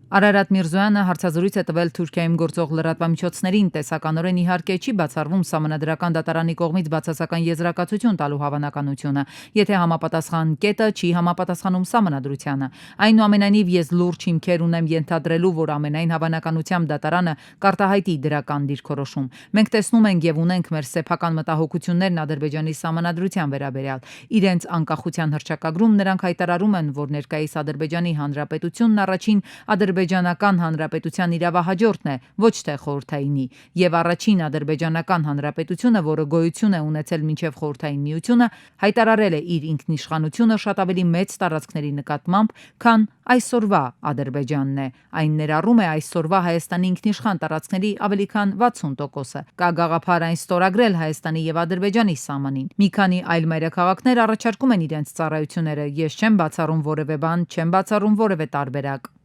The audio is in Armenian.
Արարատ Միրզոյանը հարցազրույց է տվել Թուրքիայում գործող լրատվամիջոցներին, տեսականորեն իհարկե չի բացառվում Սահմանադրական դատարանի կողմից բացասական եզրակացություն տալու հավանականությունը, եթե համապատասխան կետը չի համապատասխանում Սահմանադրությանը։ Այնուամենայնիվ ես լուրջ հիմքեր ունեմ ենթադրելու, որ ամենայն հավանականությամբ դատարանը կարտահայտի դրական դիրքորոշում։ Մենք տեսնում ենք եւ ունենք մեր սեփական մտահոգություններն Ադրբեջանի Սահմանադրության վերաբերյալ։ Իրենց անկախության հռչակագրում նրանք հայտարարում են, որ ներկայիս Ադրբեջանի Հանրապետությունն առաջին Ադրբեջանական Հանրապետության իրավահաջորդն է, ոչ թե խորհրդայինի, եւ առաջին Ադրբեջանական Հանրապետությունը, որը գոյություն է ունեցել մինչև Խորհրդային Միությունը, հայտարարել է իր ինքնիշխանությունը շատ ավելի մեծ տարածքների նկատմամբ, քան այսօրվա Ադրբեջանն է։ Այն ներառում է այսօրվա Հայաստանի ինքնիշխան տարածքների ավելի քան 60%-ը։ Կա գաղափար այն ստորագրել Հայաստանի եւ Ադրբեջանի սահմանին։ Մի քանի այլ մայրաքաղաքներ առաջարկում են իրենց ծառայությունները։ Ես չեմ բացառում որևէ բան, չեմ բացառում որևէ տարբերակ։